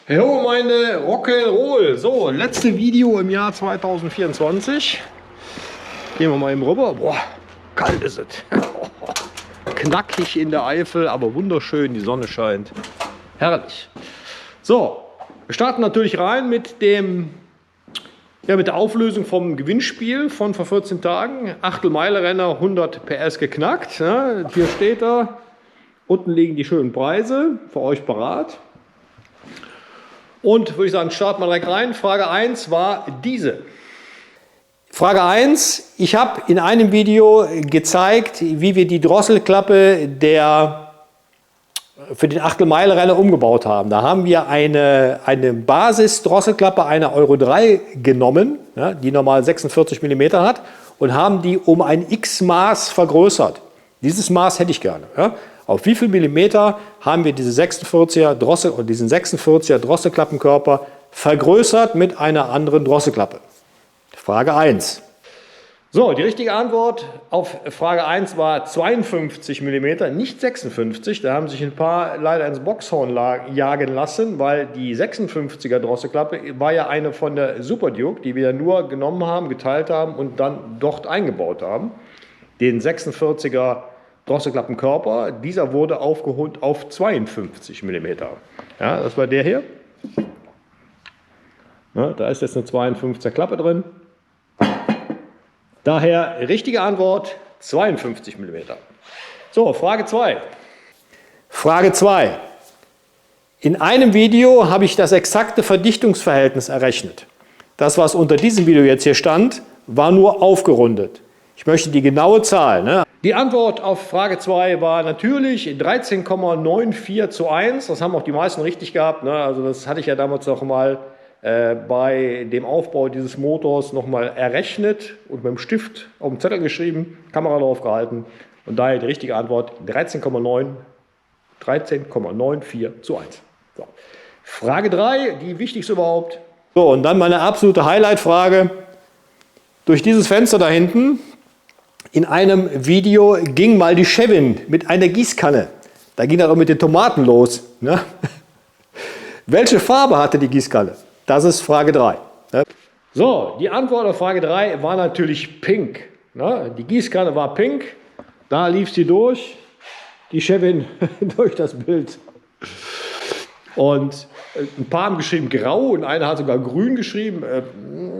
Hallo meine Rock'n'Roll. So, letzte Video im Jahr 2024. Gehen wir mal eben rüber. Boah, kalt ist es. Knackig in der Eifel, aber wunderschön. Die Sonne scheint. Herrlich. So, wir starten natürlich rein mit mit der Auflösung vom Gewinnspiel von vor 14 Tagen. Achtelmeile-Renner, 100 PS geknackt. Ja, hier steht er. Unten liegen die schönen Preise für euch parat. Und würde ich sagen, starten wir direkt rein. Frage 1 war diese. Frage 1. Ich habe in einem Video gezeigt, wie wir die Drosselklappe für den Achtelmeile-Renner umgebaut haben. Da haben wir eine Basis-Drosselklappe, eine Euro 3 genommen, ja, die normal 46 mm hat, und haben die um ein X-Maß vergrößert. Dieses Maß hätte ich gerne. Ja. Auf wie viel Millimeter haben wir diese 46er diesen 46er Drosselklappenkörper vergrößert mit einer anderen Drosselklappe? Frage 1. So, die richtige Antwort auf Frage 1 war 52 mm, nicht 56. Da haben sich ein paar leider ins Boxhorn jagen lassen, weil die 56er Drosselklappe war ja eine von der Super Duke, die wir nur genommen haben, geteilt haben und dann dort eingebaut haben. Den 46er Drosselklappenkörper, dieser wurde aufgeholt auf 52 mm. Ja, das war der hier. Ja, da ist jetzt eine 52er Klappe drin. Daher richtige Antwort 52 mm. So, Frage 2. Frage 2. In einem Video habe ich das exakte Verdichtungsverhältnis errechnet. Das, was unter diesem Video jetzt hier stand, war nur aufgerundet. Ich möchte die genaue Zahl. Ne? Die Antwort auf Frage 2 war natürlich 13,94:1. Das haben auch die meisten richtig gehabt. Ne? Also das hatte ich ja damals noch mal bei dem Aufbau dieses Motors noch mal errechnet und mit dem Stift auf dem Zettel geschrieben, Kamera drauf gehalten. Und daher die richtige Antwort 13,94:1. So. Frage 3, die wichtigste überhaupt. So, und dann meine absolute Highlight-Frage. Durch dieses Fenster da hinten, in einem Video ging mal die Chevin mit einer Gießkanne. Da ging das auch mit den Tomaten los. Ne? Welche Farbe hatte die Gießkanne? Das ist Frage 3. Ne? So, die Antwort auf Frage 3 war natürlich pink. Ne? Die Gießkanne war pink. Da lief sie durch, die Chevin durch das Bild. Und ein paar haben geschrieben grau und einer hat sogar grün geschrieben.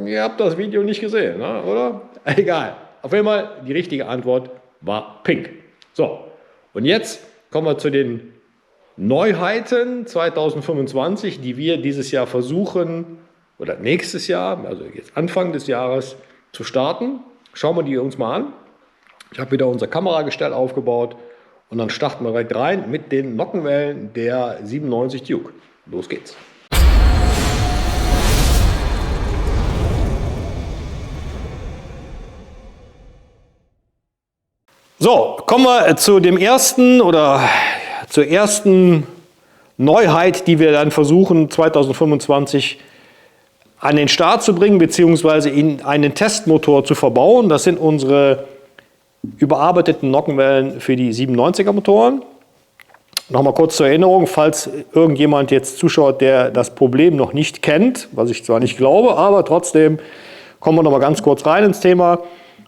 Ihr habt das Video nicht gesehen, ne? Oder? Egal. Auf jeden Fall, die richtige Antwort war pink. So, und jetzt kommen wir zu den Neuheiten 2025, die wir dieses Jahr versuchen, oder nächstes Jahr, also jetzt Anfang des Jahres, zu starten. Schauen wir die uns mal an. Ich habe wieder unser Kameragestell aufgebaut und dann starten wir direkt rein mit den Nockenwellen der 97 Duke. Los geht's. So, kommen wir zu dem ersten oder zur ersten Neuheit, die wir dann versuchen 2025 an den Start zu bringen, beziehungsweise in einen Testmotor zu verbauen. Das sind unsere überarbeiteten Nockenwellen für die 97er Motoren. Nochmal kurz zur Erinnerung, falls irgendjemand jetzt zuschaut, der das Problem noch nicht kennt, was ich zwar nicht glaube, aber trotzdem kommen wir nochmal ganz kurz rein ins Thema.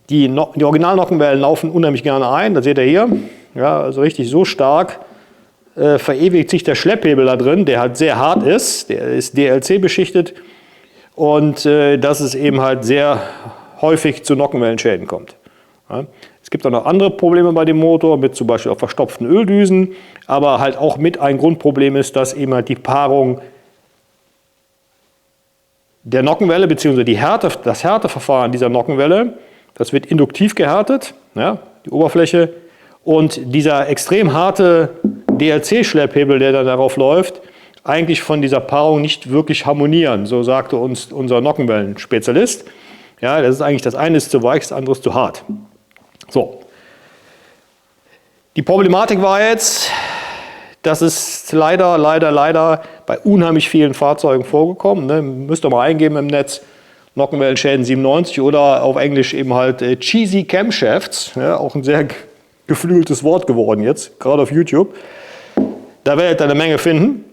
Die Original-Nockenwellen laufen unheimlich gerne ein, das seht ihr hier. Ja, also richtig so stark verewigt sich der Schlepphebel da drin, der halt sehr hart ist, der ist DLC beschichtet und dass es eben halt sehr häufig zu Nockenwellenschäden kommt. Ja. Es gibt auch noch andere Probleme bei dem Motor, mit zum Beispiel auch verstopften Öldüsen, aber halt auch mit ein Grundproblem ist, dass eben halt die Paarung der Nockenwelle bzw. das Härteverfahren dieser Nockenwelle, das wird induktiv gehärtet, ja, die Oberfläche, und dieser extrem harte DLC-Schlepphebel, der dann darauf läuft, eigentlich von dieser Paarung nicht wirklich harmonieren, so sagte uns unser Nockenwellenspezialist. Ja, das ist eigentlich, das eine ist zu weich, das andere ist zu hart. So. Die Problematik war jetzt, das ist leider bei unheimlich vielen Fahrzeugen vorgekommen. Ne? Müsst ihr mal eingeben im Netz, Nockenwellenschäden 97 oder auf Englisch eben halt Cheesy Camshafts, ja, auch ein sehr geflügeltes Wort geworden jetzt, gerade auf YouTube. Da werdet ihr eine Menge finden.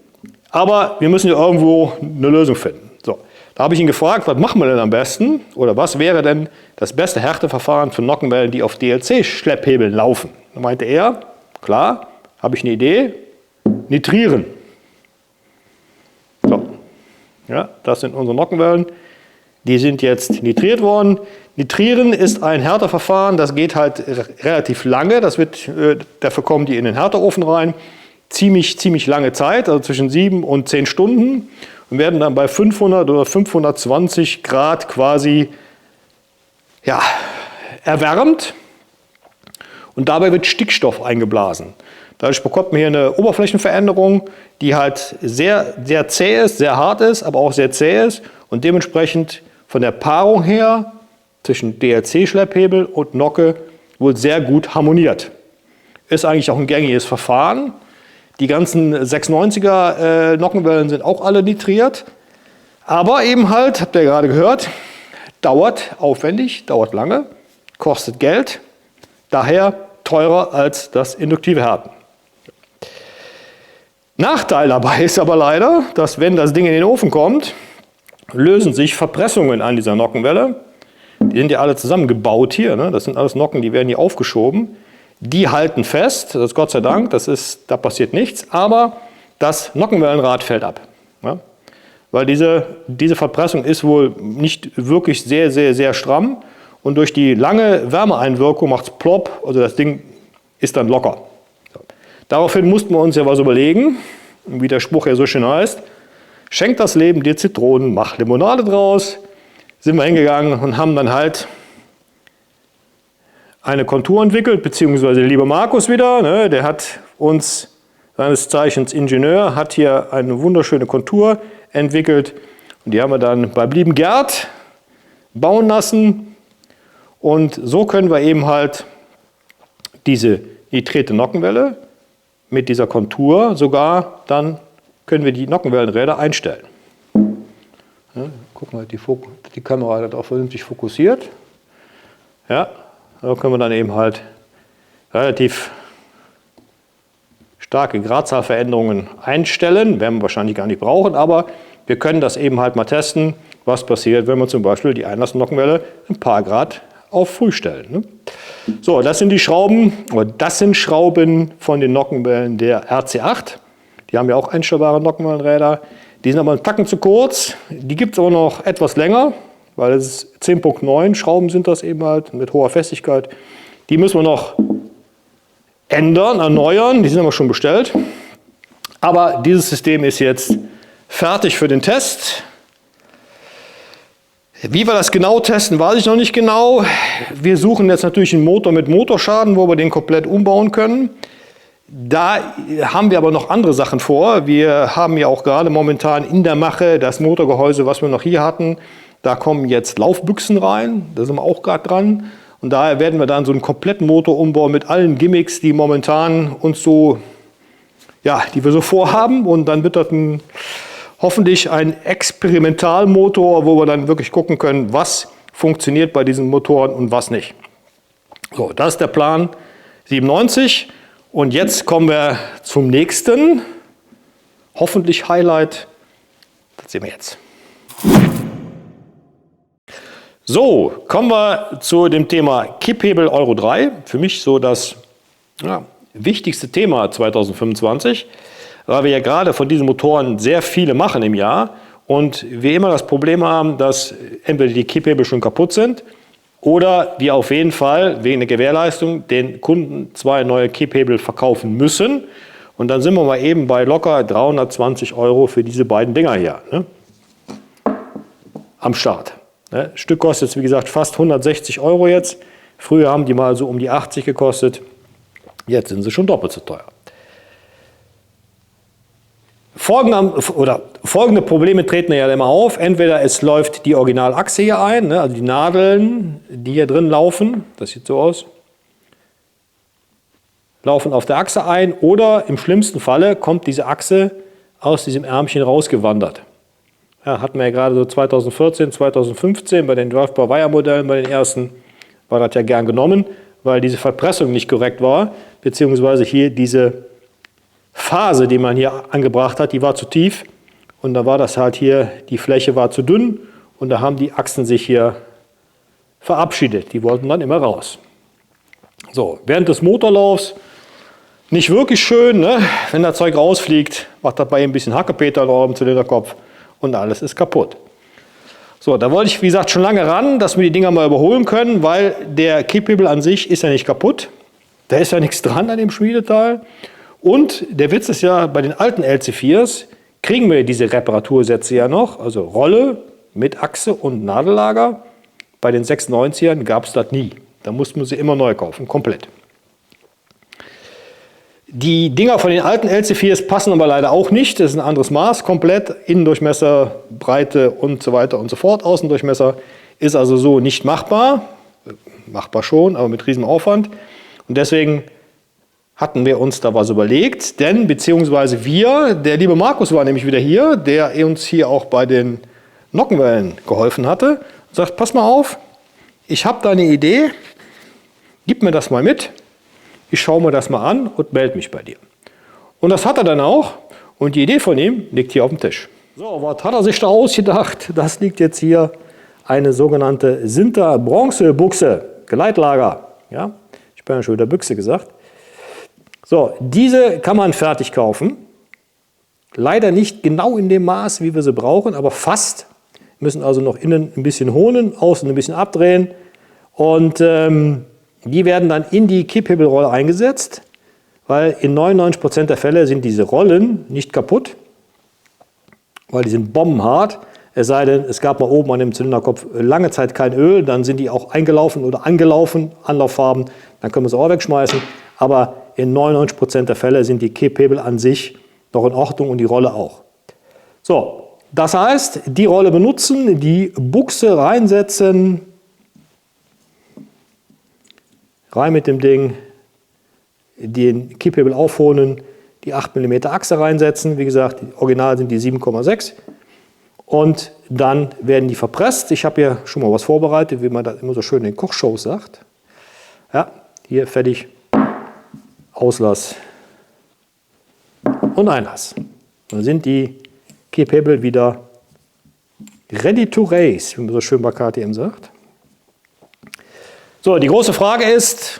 Aber wir müssen ja irgendwo eine Lösung finden. So, da habe ich ihn gefragt, was machen wir denn am besten? Oder was wäre denn das beste Härteverfahren für Nockenwellen, die auf DLC-Schlepphebeln laufen? Da meinte er, klar, habe ich eine Idee, nitrieren. So, ja, das sind unsere Nockenwellen. Die sind jetzt nitriert worden. Nitrieren ist ein Härteverfahren, das geht halt relativ lange. Dafür kommen die in den Härteofen rein. Ziemlich lange Zeit, also zwischen 7 und 10 Stunden. Und werden dann bei 500 oder 520 Grad quasi erwärmt. Und dabei wird Stickstoff eingeblasen. Dadurch bekommt man hier eine Oberflächenveränderung, die halt sehr zäh ist, sehr hart ist, aber auch sehr zäh ist und dementsprechend von der Paarung her zwischen DLC-Schlepphebel und Nocke wohl sehr gut harmoniert. Ist eigentlich auch ein gängiges Verfahren. Die ganzen 690er Nockenwellen sind auch alle nitriert. Aber eben halt, habt ihr gerade gehört, dauert aufwendig, dauert lange, kostet Geld. Daher teurer als das induktive Härten. Nachteil dabei ist aber leider, dass wenn das Ding in den Ofen kommt, lösen sich Verpressungen an dieser Nockenwelle. Die sind ja alle zusammengebaut hier, ne? Das sind alles Nocken, die werden hier aufgeschoben. Die halten fest, das ist Gott sei Dank, da passiert nichts, aber das Nockenwellenrad fällt ab. Ja? Weil diese Verpressung ist wohl nicht wirklich sehr stramm und durch die lange Wärmeeinwirkung macht es plopp, also das Ding ist dann locker. So. Daraufhin mussten wir uns ja was überlegen, wie der Spruch ja so schön heißt, schenkt das Leben dir Zitronen, mach Limonade draus. Sind wir hingegangen und haben dann halt eine Kontur entwickelt, beziehungsweise der liebe Markus wieder, ne, der hat uns, seines Zeichens Ingenieur, hat hier eine wunderschöne Kontur entwickelt und die haben wir dann bei lieben Gerd bauen lassen und so können wir eben halt diese nitrierte Nockenwelle mit dieser Kontur sogar, dann können wir die Nockenwellenräder einstellen. Ja, guck mal, die Kamera hat auch vernünftig fokussiert. Ja, da können wir dann eben halt relativ starke Gradzahlveränderungen einstellen. Werden wir wahrscheinlich gar nicht brauchen, aber wir können das eben halt mal testen, was passiert, wenn wir zum Beispiel die Einlassnockenwelle ein paar Grad auf früh stellen. Ne? So, das sind die Schrauben, oder das sind Schrauben von den Nockenwellen der RC8. Die haben ja auch einstellbare Nockenwellenräder. Die sind aber einen Tacken zu kurz. Die gibt es aber noch etwas länger, weil es 10.9 Schrauben sind das eben halt mit hoher Festigkeit. Die müssen wir noch ändern, erneuern. Die sind aber schon bestellt. Aber dieses System ist jetzt fertig für den Test. Wie wir das genau testen, weiß ich noch nicht genau. Wir suchen jetzt natürlich einen Motor mit Motorschaden, wo wir den komplett umbauen können. Da haben wir aber noch andere Sachen vor. Wir haben ja auch gerade momentan in der Mache das Motorgehäuse, was wir noch hier hatten. Da kommen jetzt Laufbüchsen rein, da sind wir auch gerade dran. Und daher werden wir dann so einen kompletten Motor umbauen mit allen Gimmicks, die momentan uns so, ja, die wir so vorhaben. Und dann wird das hoffentlich ein Experimentalmotor, wo wir dann wirklich gucken können, was funktioniert bei diesen Motoren und was nicht. So, das ist der Plan 97. Und jetzt kommen wir zum nächsten, hoffentlich Highlight. Das sehen wir jetzt. So, kommen wir zu dem Thema Kipphebel Euro 3. Für mich so das wichtigste Thema 2025, weil wir ja gerade von diesen Motoren sehr viele machen im Jahr und wir immer das Problem haben, dass entweder die Kipphebel schon kaputt sind oder wir auf jeden Fall wegen der Gewährleistung den Kunden 2 neue Kipphebel verkaufen müssen. Und dann sind wir mal eben bei locker 320 € für diese beiden Dinger hier, ne? Am Start. Ne? Stück kostet es, wie gesagt, fast 160 € jetzt. Früher haben die mal so um die 80 gekostet. Jetzt sind sie schon doppelt so teuer. Folgende Probleme treten ja immer auf. Entweder es läuft die Originalachse hier ein, ne, also die Nadeln, die hier drin laufen, das sieht so aus, laufen auf der Achse ein, oder im schlimmsten Falle kommt diese Achse aus diesem Ärmchen rausgewandert. Ja, hatten wir ja gerade so 2014, 2015 bei den Drive-by-Wire-Modellen, bei den ersten, war das ja gern genommen, weil diese Verpressung nicht korrekt war, beziehungsweise hier diese Phase, die man hier angebracht hat, die war zu tief. Und da war das halt hier, die Fläche war zu dünn. Und da haben die Achsen sich hier verabschiedet. Die wollten dann immer raus. So, während des Motorlaufs nicht wirklich schön, ne? Wenn das Zeug rausfliegt, macht dabei ein bisschen Hackepeter auf dem Zylinderkopf und alles ist kaputt. So, da wollte ich, wie gesagt, schon lange ran, dass wir die Dinger mal überholen können, weil der Kipphebel an sich ist ja nicht kaputt. Da ist ja nichts dran an dem Schmiedeteil. Und der Witz ist ja, bei den alten LC4s kriegen wir diese Reparatursätze ja noch, also Rolle mit Achse und Nadellager. Bei den 96ern gab es das nie. Da mussten wir sie immer neu kaufen, komplett. Die Dinger von den alten LC4s passen aber leider auch nicht. Das ist ein anderes Maß, komplett. Innendurchmesser, Breite und so weiter und so fort. Außendurchmesser ist also so nicht machbar. Machbar schon, aber mit riesigem Aufwand. Und deswegen hatten wir uns da was überlegt. Denn, beziehungsweise wir, der liebe Markus war nämlich wieder hier, der uns hier auch bei den Nockenwellen geholfen hatte. Und sagt, pass mal auf, ich habe da eine Idee. Gib mir das mal mit. Ich schaue mir das mal an und melde mich bei dir. Und das hat er dann auch. Und die Idee von ihm liegt hier auf dem Tisch. So, was hat er sich da ausgedacht? Das liegt jetzt hier eine sogenannte Sinter-Bronze-Buchse, Gleitlager. Ja, ich habe ja schon wieder Büchse gesagt. So, diese kann man fertig kaufen. Leider nicht genau in dem Maß, wie wir sie brauchen, aber fast. Wir müssen also noch innen ein bisschen honen, außen ein bisschen abdrehen. Und die werden dann in die Kipphebelrolle eingesetzt, weil in 99% der Fälle sind diese Rollen nicht kaputt, weil die sind bombenhart. Es sei denn, es gab mal oben an dem Zylinderkopf lange Zeit kein Öl, dann sind die auch eingelaufen oder angelaufen, Anlauffarben, dann können wir sie auch wegschmeißen. Aber in 99% der Fälle sind die Kipphebel an sich noch in Ordnung und die Rolle auch. So, das heißt, die Rolle benutzen, die Buchse reinsetzen, rein mit dem Ding, den Kipphebel aufholen, die 8 mm Achse reinsetzen. Wie gesagt, die Original sind die 7,6. Und dann werden die verpresst. Ich habe hier schon mal was vorbereitet, wie man das immer so schön in den Kochshows sagt. Ja, hier fertig, Auslass und Einlass. Dann sind die Kipphebel wieder ready to race, wie man so schön bei KTM sagt. So, die große Frage ist,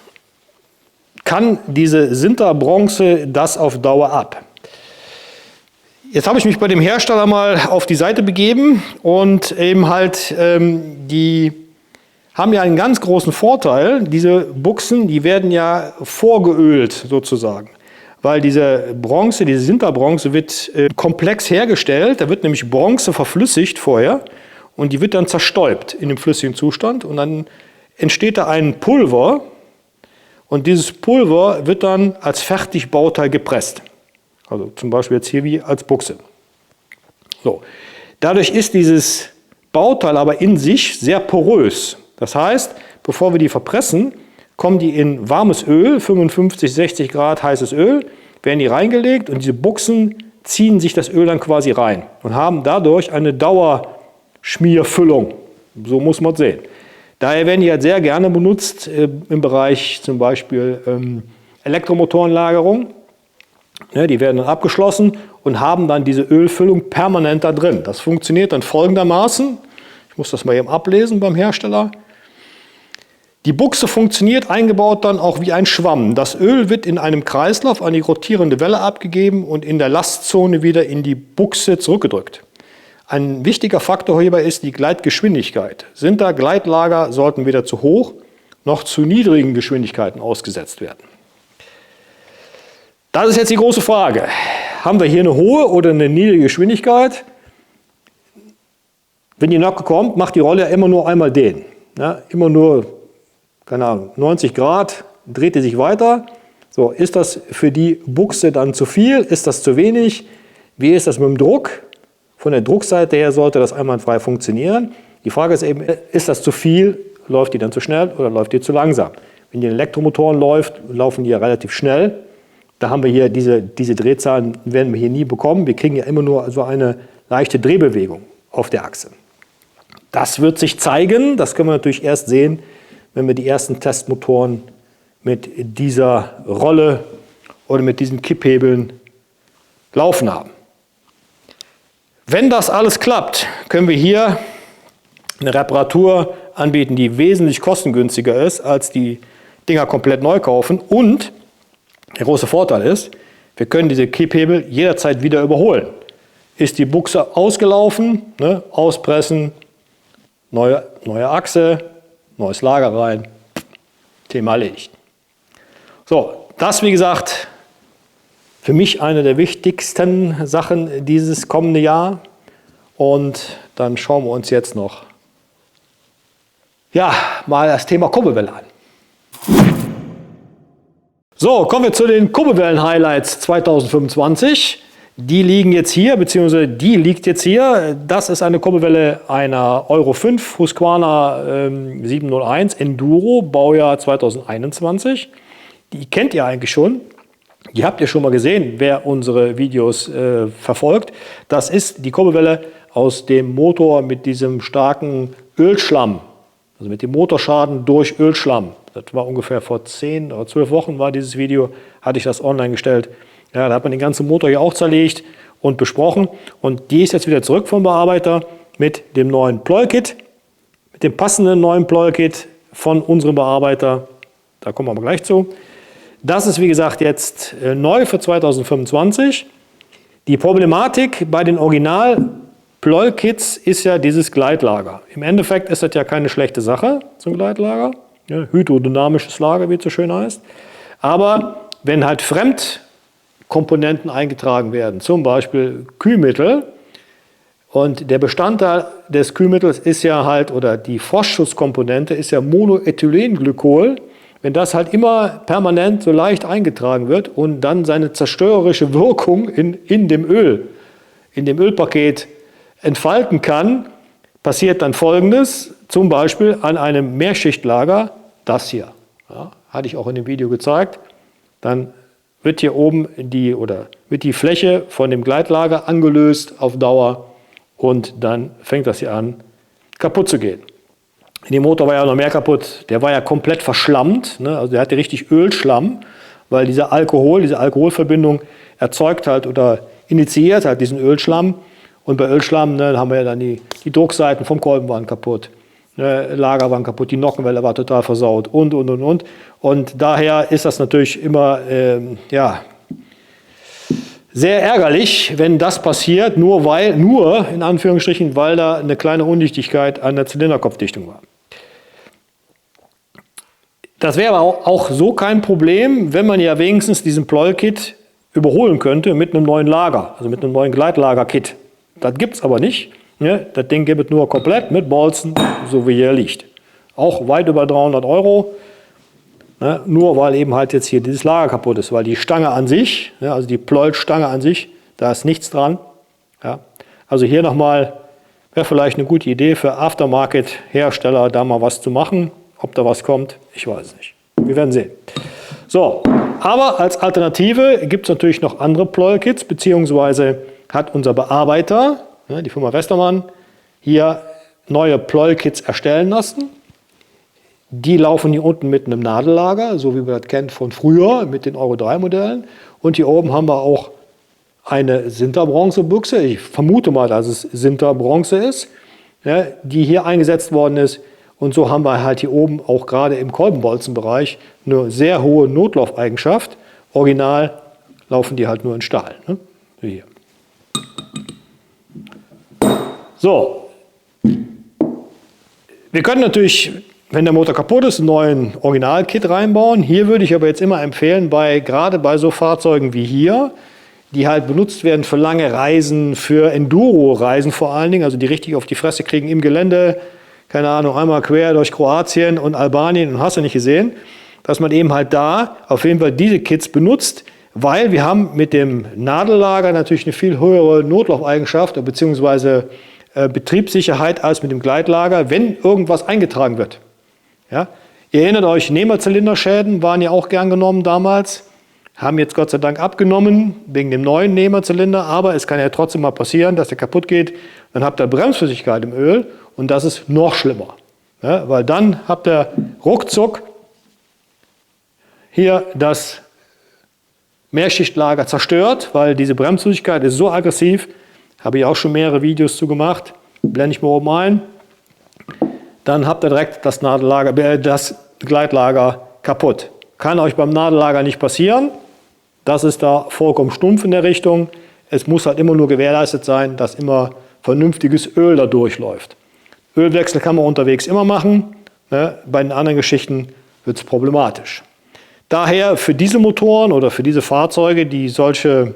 kann diese Sinter-Bronze das auf Dauer ab? Jetzt habe ich mich bei dem Hersteller mal auf die Seite begeben und eben halt, die haben ja einen ganz großen Vorteil. Diese Buchsen, die werden ja vorgeölt sozusagen, weil diese Bronze, diese Sinter-Bronze wird komplex hergestellt. Da wird nämlich Bronze verflüssigt vorher und die wird dann zerstäubt in dem flüssigen Zustand und dann entsteht da ein Pulver und dieses Pulver wird dann als Fertigbauteil gepresst. Also zum Beispiel jetzt hier wie als Buchse. So. Dadurch ist dieses Bauteil aber in sich sehr porös. Das heißt, bevor wir die verpressen, kommen die in warmes Öl, 55, 60 Grad heißes Öl, werden die reingelegt und diese Buchsen ziehen sich das Öl dann quasi rein und haben dadurch eine Dauerschmierfüllung. So muss man es sehen. Daher werden die halt sehr gerne benutzt im Bereich zum Beispiel Elektromotorenlagerung. Ja, die werden dann abgeschlossen und haben dann diese Ölfüllung permanent da drin. Das funktioniert dann folgendermaßen. Ich muss das mal eben ablesen beim Hersteller. Die Buchse funktioniert eingebaut dann auch wie ein Schwamm. Das Öl wird in einem Kreislauf an die rotierende Welle abgegeben und in der Lastzone wieder in die Buchse zurückgedrückt. Ein wichtiger Faktor hierbei ist die Gleitgeschwindigkeit. Sinter Gleitlager sollten weder zu hoch noch zu niedrigen Geschwindigkeiten ausgesetzt werden. Das ist jetzt die große Frage. Haben wir hier eine hohe oder eine niedrige Geschwindigkeit? Wenn die Nocke kommt, macht die Rolle ja immer nur einmal den. Ja, immer nur, keine Ahnung, 90 Grad, dreht die sich weiter. So, ist das für die Buchse dann zu viel? Ist das zu wenig? Wie ist das mit dem Druck? Von der Druckseite her sollte das einwandfrei funktionieren. Die Frage ist eben, ist das zu viel? Läuft die dann zu schnell oder läuft die zu langsam? Wenn die Elektromotoren läuft, laufen die ja relativ schnell. Da haben wir hier diese Drehzahlen, werden wir hier nie bekommen. Wir kriegen ja immer nur so eine leichte Drehbewegung auf der Achse. Das wird sich zeigen. Das können wir natürlich erst sehen, wenn wir die ersten Testmotoren mit dieser Rolle oder mit diesen Kipphebeln laufen haben. Wenn das alles klappt, können wir hier eine Reparatur anbieten, die wesentlich kostengünstiger ist, als die Dinger komplett neu kaufen. Und der große Vorteil ist, wir können diese Kipphebel jederzeit wieder überholen. Ist die Buchse ausgelaufen, ne, auspressen, neue Achse, neues Lager rein, Thema erledigt. So, das wie gesagt für mich eine der wichtigsten Sachen dieses kommende Jahr. Und dann schauen wir uns jetzt noch mal das Thema Kurbelwelle an. So, kommen wir zu den Kurbelwellen-Highlights 2025. Die liegen jetzt hier, beziehungsweise die liegt jetzt hier. Das ist eine Kurbelwelle einer Euro 5 Husqvarna 701 Enduro, Baujahr 2021. Die kennt ihr eigentlich schon. Die habt ihr schon mal gesehen, wer unsere Videos verfolgt. Das ist die Kurbelwelle aus dem Motor mit diesem starken Ölschlamm. Also mit dem Motorschaden durch Ölschlamm. Das war ungefähr vor 10 oder 12 Wochen war dieses Video, hatte ich das online gestellt. Ja, da hat man den ganzen Motor hier auch zerlegt und besprochen. Und die ist jetzt wieder zurück vom Bearbeiter mit dem neuen Pleuelkit, mit dem passenden neuen Pleuelkit von unserem Bearbeiter. Da kommen wir aber gleich zu. Das ist wie gesagt jetzt neu für 2025. Die Problematik bei den Original-Pleuelkits ist ja dieses Gleitlager. Im Endeffekt ist das ja keine schlechte Sache, so ein Gleitlager. Ja, hydrodynamisches Lager, wie es so schön heißt. Aber wenn halt Fremdkomponenten eingetragen werden, zum Beispiel Kühlmittel, und der Bestandteil des Kühlmittels ist ja halt, oder die Frostschutzkomponente ist ja Monoethylenglykol, wenn das halt immer permanent so leicht eingetragen wird und dann seine zerstörerische Wirkung in dem Ölpaket entfalten kann, passiert dann Folgendes, zum Beispiel an einem Mehrschichtlager, das hier, ja, hatte ich auch in dem Video gezeigt, dann wird hier oben wird die Fläche von dem Gleitlager angelöst auf Dauer und dann fängt das hier an kaputt zu gehen. In dem Motor war ja noch mehr kaputt, der war ja komplett verschlammt, ne? Also der hatte richtig Ölschlamm, weil diese Alkoholverbindung erzeugt halt oder initiiert halt diesen Ölschlamm. Und bei Ölschlamm, ne, haben wir ja dann die Druckseiten vom Kolben waren kaputt, ne, Lager waren kaputt, die Nockenwelle war total versaut und. Und daher ist das natürlich immer sehr ärgerlich, wenn das passiert, nur in Anführungsstrichen, weil da eine kleine Undichtigkeit an der Zylinderkopfdichtung war. Das wäre aber auch so kein Problem, wenn man ja wenigstens diesen Pleuelkit überholen könnte mit einem neuen Lager, also mit einem neuen Gleitlager-Kit. Das gibt es aber nicht. Ne? Das Ding gibt es nur komplett mit Bolzen, so wie hier liegt. Auch weit über 300 €. Ne? Nur weil eben halt jetzt hier dieses Lager kaputt ist, weil die Stange an sich, ja, also die Pleuelstange an sich, da ist nichts dran. Ja? Also hier nochmal, wäre vielleicht eine gute Idee für Aftermarket-Hersteller, da mal was zu machen. Ob da was kommt, ich weiß es nicht. Wir werden sehen. So, aber als Alternative gibt es natürlich noch andere Pleuelkits, beziehungsweise hat unser Bearbeiter, die Firma Westermann, hier neue Pleuelkits erstellen lassen. Die laufen hier unten mit einem Nadellager, so wie wir das kennen von früher mit den Euro 3 Modellen. Und hier oben haben wir auch eine Sinterbronzebüchse. Ich vermute mal, dass es Sinterbronze ist, ja, die hier eingesetzt worden ist. Und so haben wir halt hier oben auch gerade im Kolbenbolzenbereich eine sehr hohe Notlaufeigenschaft. Original laufen die halt nur in Stahl, ne? Wie hier. So, wir können natürlich, wenn der Motor kaputt ist, einen neuen Original-Kit reinbauen. Hier würde ich aber jetzt immer empfehlen, gerade bei so Fahrzeugen wie hier, die halt benutzt werden für lange Reisen, für Enduro-Reisen vor allen Dingen, also die richtig auf die Fresse kriegen im Gelände, keine Ahnung, einmal quer durch Kroatien und Albanien und hast du nicht gesehen, dass man eben halt da auf jeden Fall diese Kits benutzt, weil wir haben mit dem Nadellager natürlich eine viel höhere Notlaufeigenschaft bzw. Betriebssicherheit als mit dem Gleitlager, wenn irgendwas eingetragen wird. Ja? Ihr erinnert euch, Nehmerzylinderschäden waren ja auch gern genommen damals, haben jetzt Gott sei Dank abgenommen wegen dem neuen Nehmerzylinder, aber es kann ja trotzdem mal passieren, dass der kaputt geht, dann habt ihr Bremsflüssigkeit im Öl und das ist noch schlimmer, ja? Weil dann habt ihr ruckzuck hier das Mehrschichtlager zerstört, weil diese Bremsflüssigkeit ist so aggressiv. Habe ich auch schon mehrere Videos zu gemacht. Blende ich mal oben ein. Dann habt ihr direkt das Gleitlager kaputt. Kann euch beim Nadellager nicht passieren. Das ist da vollkommen stumpf in der Richtung. Es muss halt immer nur gewährleistet sein, dass immer vernünftiges Öl da durchläuft. Ölwechsel kann man unterwegs immer machen. Ne? Bei den anderen Geschichten wird es problematisch. Daher für diese Motoren oder für diese Fahrzeuge, die für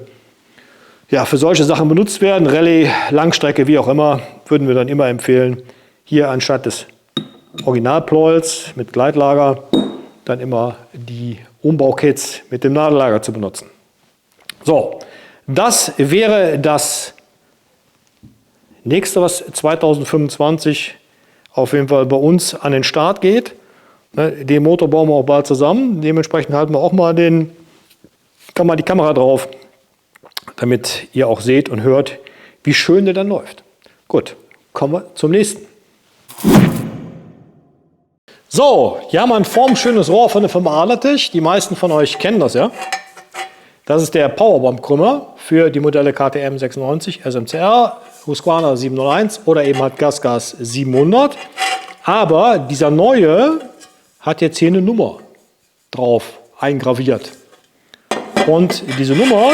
solche Sachen benutzt werden, Rallye, Langstrecke, wie auch immer, würden wir dann immer empfehlen, hier anstatt des Originalpleuels mit Gleitlager dann immer die Umbaukits mit dem Nadellager zu benutzen. So, das wäre das nächste, was 2025 auf jeden Fall bei uns an den Start geht. Den Motor bauen wir auch bald zusammen. Dementsprechend halten wir auch mal die Kamera drauf, damit ihr auch seht und hört, wie schön der dann läuft. Gut, kommen wir zum nächsten. So, hier haben wir ein formschönes Rohr von der Firma Alatech. Die meisten von euch kennen das ja. Das ist der Powerbomb-Krümmer für die Modelle KTM 96, SMCR, Husqvarna 701 oder eben halt GasGas 700. Aber dieser neue hat jetzt hier eine Nummer drauf eingraviert. Und diese Nummer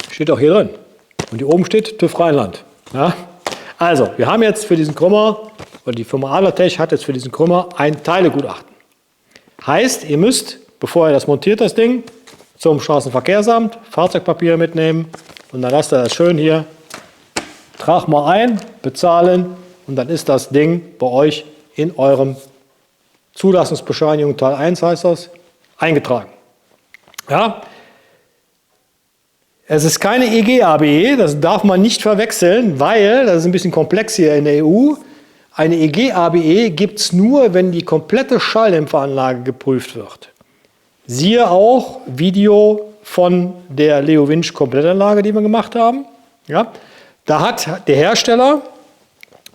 steht auch hier drin. Und hier oben steht TÜV Rheinland. Ja? Also, wir haben jetzt für diesen Krümmer, oder die Firma Alatech hat jetzt für diesen Krümmer ein Teilegutachten. Heißt, ihr müsst, bevor ihr das montiert, das Ding, zum Straßenverkehrsamt, Fahrzeugpapiere mitnehmen und dann lasst ihr das schön hier, trag mal ein, bezahlen und dann ist das Ding bei euch in eurem Zulassungsbescheinigung Teil 1 heißt das, eingetragen. Ja? Es ist keine EG-ABE, das darf man nicht verwechseln, weil, das ist ein bisschen komplex hier in der EU, eine EG-ABE gibt es nur, wenn die komplette Schalldämpferanlage geprüft wird. Siehe auch Video von der Leo Winch Komplettanlage, die wir gemacht haben. Ja? Da hat der Hersteller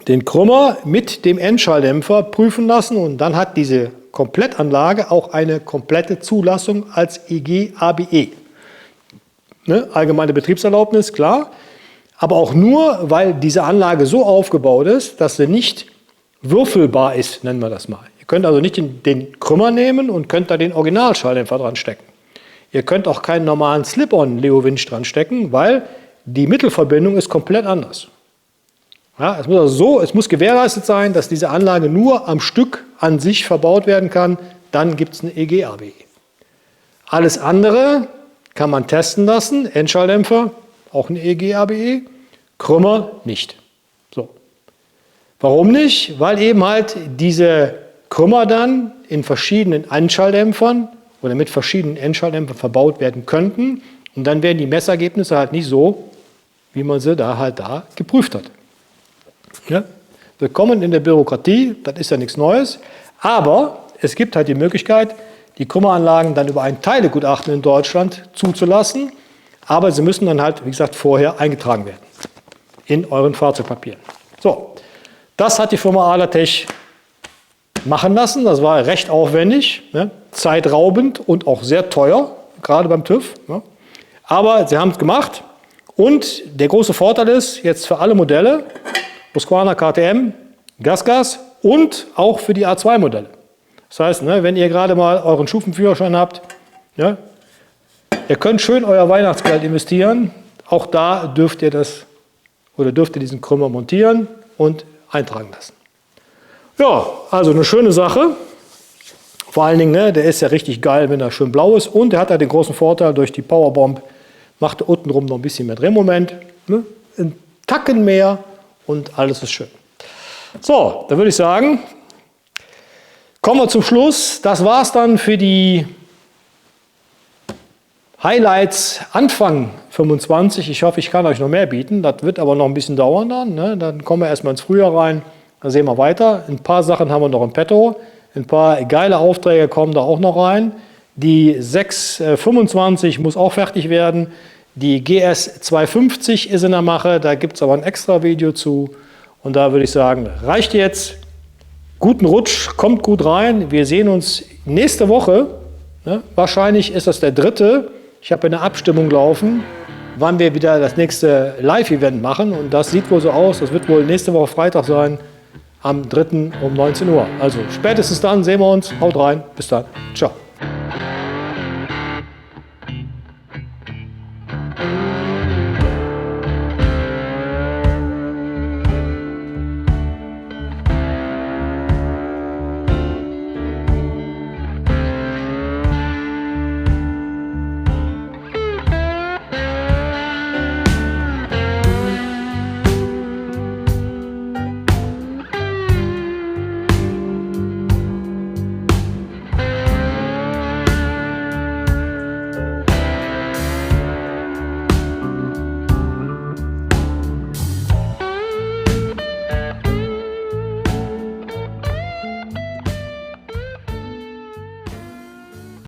den Krümmer mit dem Endschalldämpfer prüfen lassen und dann hat diese Komplettanlage auch eine komplette Zulassung als EG-ABE. Ne? Allgemeine Betriebserlaubnis, klar. Aber auch nur, weil diese Anlage so aufgebaut ist, dass sie nicht würfelbar ist, nennen wir das mal. Ihr könnt also nicht den Krümmer nehmen und könnt da den Originalschalldämpfer dran stecken. Ihr könnt auch keinen normalen Slip-on Leo Winch dran stecken, weil die Mittelverbindung ist komplett anders. Ja, es muss gewährleistet sein, dass diese Anlage nur am Stück an sich verbaut werden kann. Dann gibt es eine EG-ABE. Alles andere kann man testen lassen. Endschalldämpfer, auch eine EG-ABE. Krümmer nicht. So. Warum nicht? Weil eben halt diese Krümmer dann in verschiedenen Endschalldämpfern oder mit verschiedenen Endschalldämpfern verbaut werden könnten. Und dann werden die Messergebnisse halt nicht so, wie man sie da geprüft hat. Ja? Willkommen in der Bürokratie, das ist ja nichts Neues. Aber es gibt halt die Möglichkeit, die Krümmeranlagen dann über ein Teilegutachten in Deutschland zuzulassen. Aber sie müssen dann halt, wie gesagt, vorher eingetragen werden in euren Fahrzeugpapieren. So, das hat die Firma Alatech machen lassen. Das war recht aufwendig, ne? Zeitraubend und auch sehr teuer, gerade beim TÜV. Ne? Aber sie haben es gemacht. Und der große Vorteil ist jetzt für alle Modelle, Husqvarna, KTM, GasGas und auch für die A2-Modelle. Das heißt, ne, wenn ihr gerade mal euren Stufenführerschein habt, ja, ihr könnt schön euer Weihnachtsgeld investieren. Auch da dürft ihr diesen Krümmer montieren und eintragen lassen. Ja, also eine schöne Sache. Vor allen Dingen, ne, der ist ja richtig geil, wenn er schön blau ist. Und er hat ja den großen Vorteil, durch die Powerbomb macht er untenrum noch ein bisschen mehr Drehmoment. Ne, einen Tacken mehr und alles ist schön. So, dann würde ich sagen, kommen wir zum Schluss. Das war es dann für die Highlights Anfang 25. Ich hoffe, ich kann euch noch mehr bieten. Das wird aber noch ein bisschen dauern dann. Ne? Dann kommen wir erstmal ins Frühjahr rein. Dann sehen wir weiter. Ein paar Sachen haben wir noch im Petto. Ein paar geile Aufträge kommen da auch noch rein. Die 625 muss auch fertig werden. Die GS 250 ist in der Mache. Da gibt es aber ein extra Video zu. Und da würde ich sagen, reicht jetzt. Guten Rutsch, kommt gut rein. Wir sehen uns nächste Woche Ne? Wahrscheinlich ist das der 3. Ich habe eine Abstimmung laufen, wann wir wieder das nächste Live-Event machen. Und das sieht wohl so aus, das wird wohl nächste Woche Freitag sein, am 3. um 19 Uhr. Also spätestens dann sehen wir uns. Haut rein. Bis dann. Ciao.